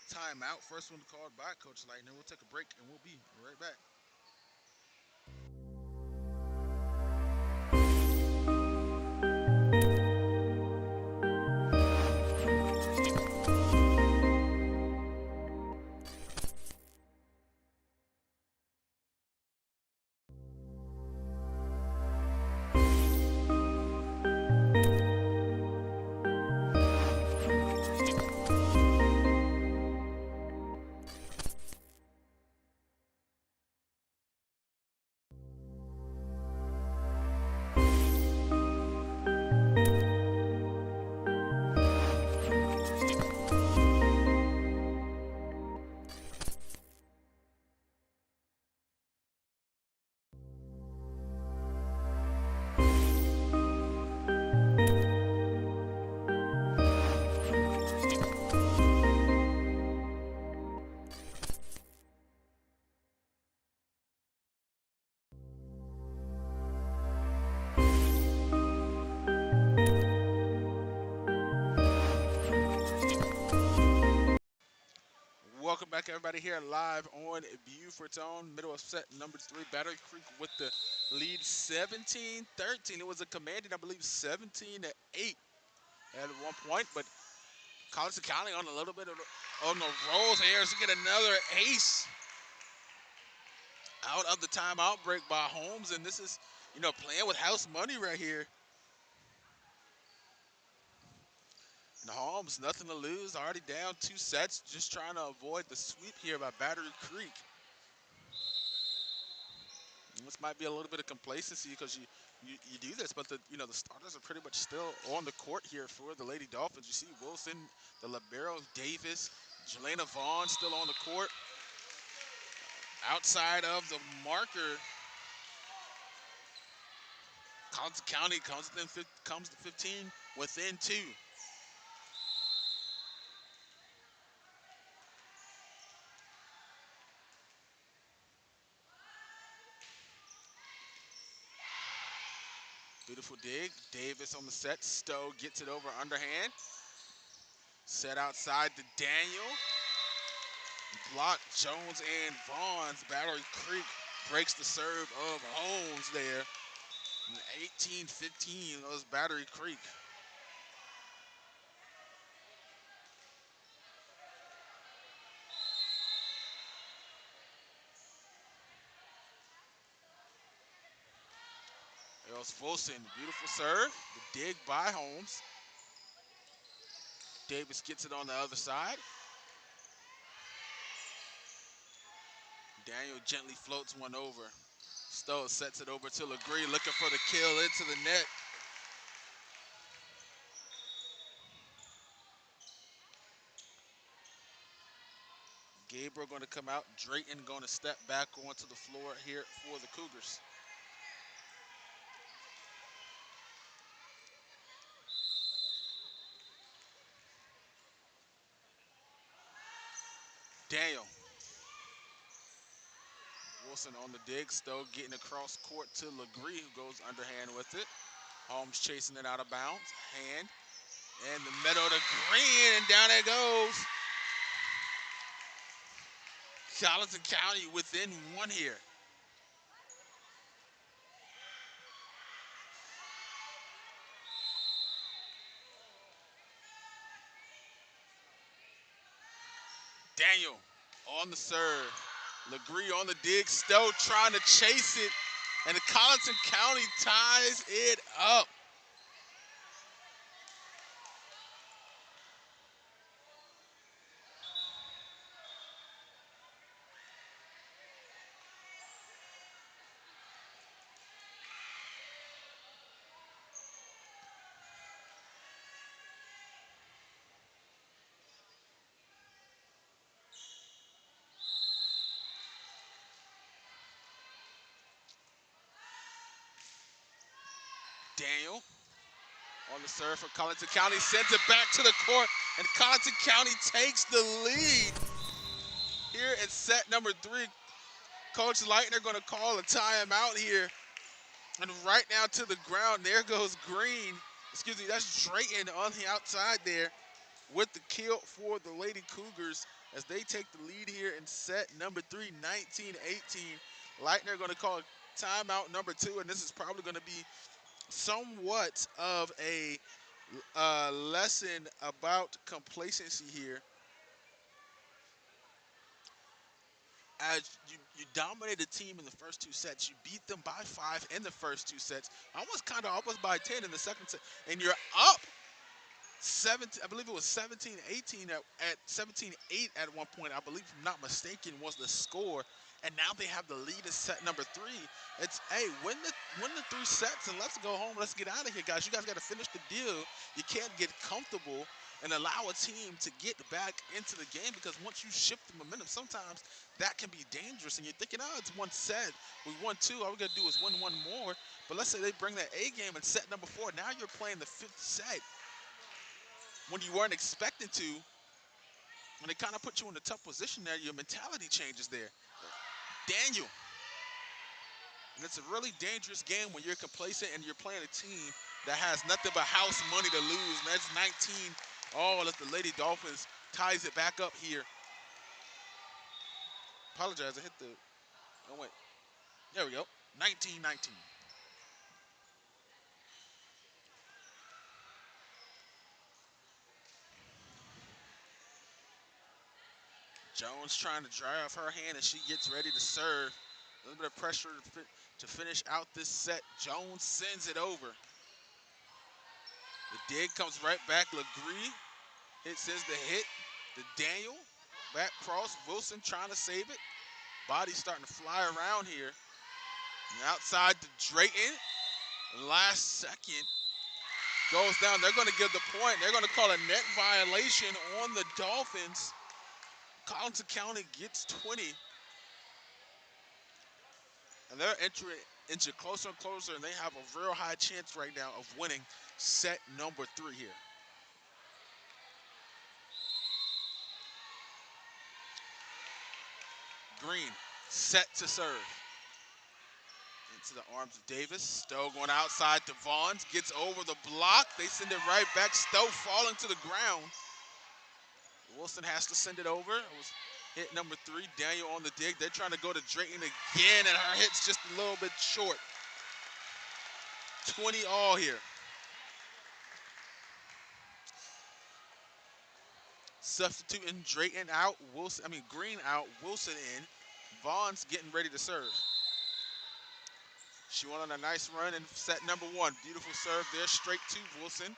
timeout. First one called by Coach Leitner. We'll take a break, and we'll be right back. back, everybody, here live on Buford's own middle of set number 3. Battery Creek with the lead 17-13. It was a commanding, I believe, 17-8 at one point, but Colleton County on a little bit on the rolls here to get another ace out of the timeout break by Holmes, and this is, playing with house money right here. And Holmes, nothing to lose, already down 2 sets, just trying to avoid the sweep here by Battery Creek. This might be a little bit of complacency because you do this, but the starters are pretty much still on the court here for the Lady Dolphins. You see Wilson, the libero, Davis, Jelena Vaughn still on the court. Outside of the marker, Colleton County comes to 15 within 2. Beautiful dig. Davis on the set. Stowe gets it over underhand. Set outside to Daniel. Block Jones and Vaughn's. Battery Creek breaks the serve of Holmes there. 18-15 was Battery Creek. It was Wilson. Beautiful serve. The dig by Holmes. Davis gets it on the other side. Daniel gently floats one over. Stowe sets it over to Legree, looking for the kill into the net. Gabriel going to come out. Drayton going to step back onto the floor here for the Cougars. Daniel. Wilson on the dig. Stowe getting across court to Legree, who goes underhand with it. Holmes chasing it out of bounds. Hand. And the middle to Green, and down it goes. Colleton County within 1 here. Daniel on the serve. Legree on the dig. Stowe trying to chase it. And the Colleton County ties it up. Daniel on the serve for Colleton County, sends it back to the court, and Colleton County takes the lead here in set number 3. Coach Leitner going to call a timeout here, and right now to the ground, there goes Green. Excuse me, that's Drayton on the outside there with the kill for the Lady Cougars as they take the lead here in set number 3, 19-18. Leitner going to call timeout number 2, and this is probably going to be somewhat of a lesson about complacency here. As you dominated the team in the first 2 sets, you beat them by 5 in the first 2 sets, almost by 10 in the second set, and you're up 17. I believe it was 17-18 at 17-8 at one point. I believe, if I'm not mistaken, was the score. And now they have the lead in set number 3. It's, hey, win the 3 sets and let's go home. Let's get out of here, guys. You guys got to finish the deal. You can't get comfortable and allow a team to get back into the game, because once you shift the momentum, sometimes that can be dangerous. And you're thinking, oh, it's 1 set. We won 2. All we got to do is win 1 more. But let's say they bring that A game in set number 4. Now you're playing the 5th set when you weren't expecting to. And it kind of put you in a tough position there. Your mentality changes there. Daniel. And it's a really dangerous game when you're complacent and you're playing a team that has nothing but house money to lose. And that's 19 all as the Lady Dolphins ties it back up here. apologize. I hit the. Oh, wait. There we go. 19-19. Jones trying to dry off her hand as she gets ready to serve. A little bit of pressure to finish out this set. Jones sends it over. The dig comes right back. Legree sends the hit. The Daniel back cross. Wilson trying to save it. Body starting to fly around here. And outside to Drayton. Last second goes down. They're going to give the point. They're going to call a net violation on the Dolphins. Colleton County gets 20. And they're inching closer and closer, and they have a real high chance right now of winning set number 3 here. Green, set to serve. Into the arms of Davis. Stowe going outside to Vaughns. Gets over the block. They send it right back. Stowe falling to the ground. Wilson has to send it over. It was hit number 3. Daniel on the dig. They're trying to go to Drayton again, and her hit's just a little bit short. 20 all here. Substituting Drayton out. Green out. Wilson in. Vaughn's getting ready to serve. She went on a nice run in set number 1. Beautiful serve there, straight to Wilson.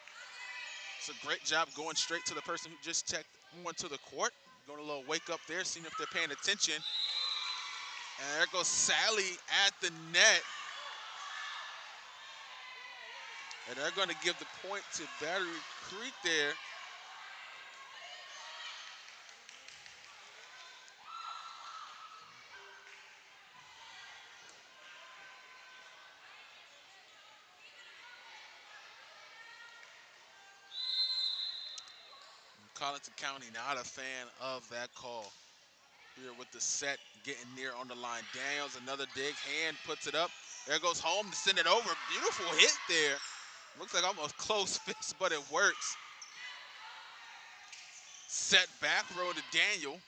It's a great job going straight to the person who just checked onto the court. Going a little wake up there, seeing if they're paying attention. And there goes Sally at the net. And they're going to give the point to Battery Creek there. Colleton County not a fan of that call. Here with the set getting near on the line. Daniels, another dig, hand puts it up. There goes home to send it over. Beautiful hit there. Looks like almost close fist, but it works. Set back row to Daniel.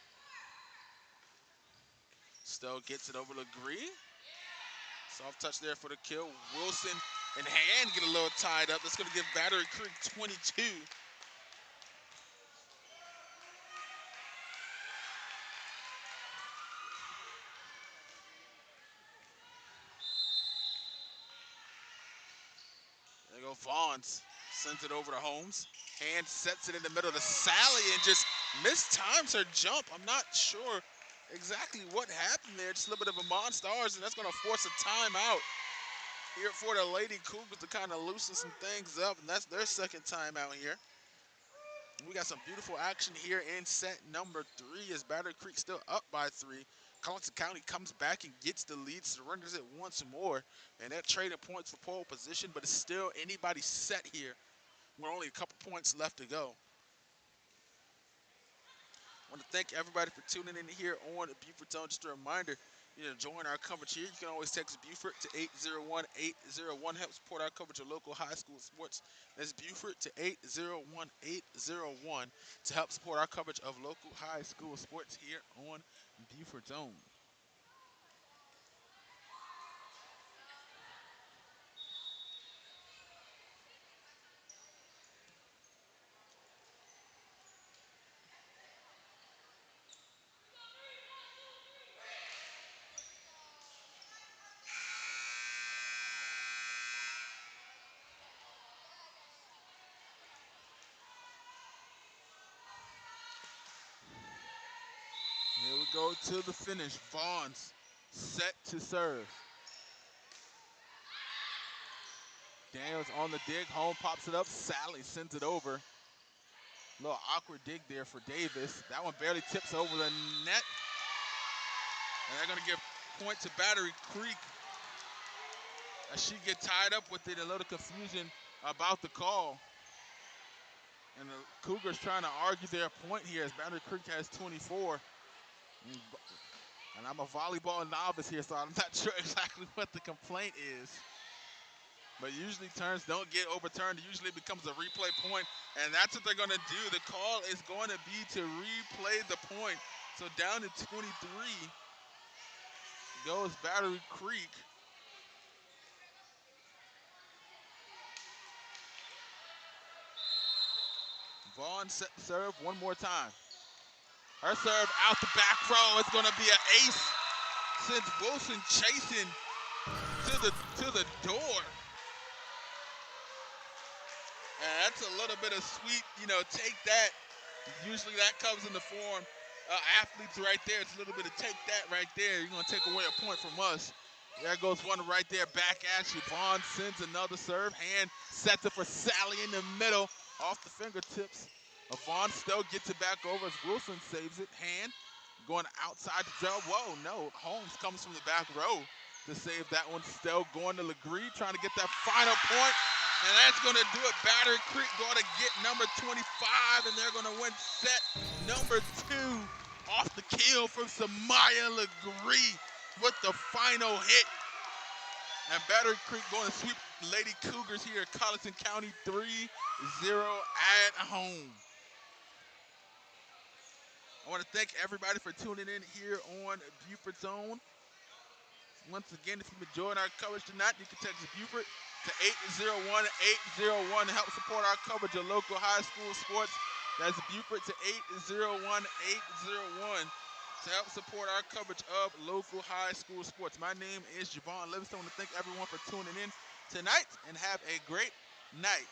Stowe gets it over to Green. Soft touch there for the kill. Wilson and hand get a little tied up. That's going to give Battery Creek 22. There you go, Vaughns sends it over to Holmes. Hand sets it in the middle to Sally and just mistimes her jump. I'm not sure exactly what happened there. Just a little bit of a monstars, and that's going to force a timeout here for the Lady Cougars to kind of loosen some things up, and that's their second timeout here. We got some beautiful action here in set number 3 as Battery Creek still up by 3. Colleton County comes back and gets the lead, surrenders it once more, and they're trading points for pole position, but it's still anybody's set here. We're only a couple points left to go. I want to thank everybody for tuning in here on Buford Zone. Just a reminder, join our coverage here. You can always text Buford to 801-801. Help support our coverage of local high school sports. That's Buford to 801-801 to help support our coverage of local high school sports here on Buford Zone. Here we go to the finish. Vaughns set to serve. Daniels on the dig. Home pops it up. Sally sends it over. A little awkward dig there for Davis. That one barely tips over the net. And they're going to give point to Battery Creek as she gets tied up with it. A little confusion about the call. And the Cougars trying to argue their point here as Battery Creek has 24. And I'm a volleyball novice here, so I'm not sure exactly what the complaint is. But usually turns don't get overturned. It usually becomes a replay point, and that's what they're going to do. The call is going to be to replay the point. So down to 23. goes Battery Creek. Vaughn set the serve one more time. Her serve out the back row. It's going to be an ace. Sends Wilson chasing to the door. And that's a little bit of sweet, take that. Usually that comes in the form athletes right there. It's a little bit of take that right there. You're going to take away a point from us. There goes one right there back at you. Vaughn sends another serve. Hand sets it for Sally in the middle. Off the fingertips. Vaughn still gets it back over as Wilson saves it. Hand going outside the drill. Whoa, no. Holmes comes from the back row to save that one. Still going to Legree, trying to get that final point. And that's going to do it. Battery Creek going to get number 25, and they're going to win set number 2 off the kill from Samaya Legree with the final hit. And Battery Creek going to sweep Lady Cougars here at Colleton County 3-0 at home. I want to thank everybody for tuning in here on Buford's Own. Once again, if you've enjoyed our coverage tonight, you can text Buford to 801-801 to help support our coverage of local high school sports. That's Buford to 801-801 to help support our coverage of local high school sports. My name is Javon Livingston. I want to thank everyone for tuning in tonight and have a great night.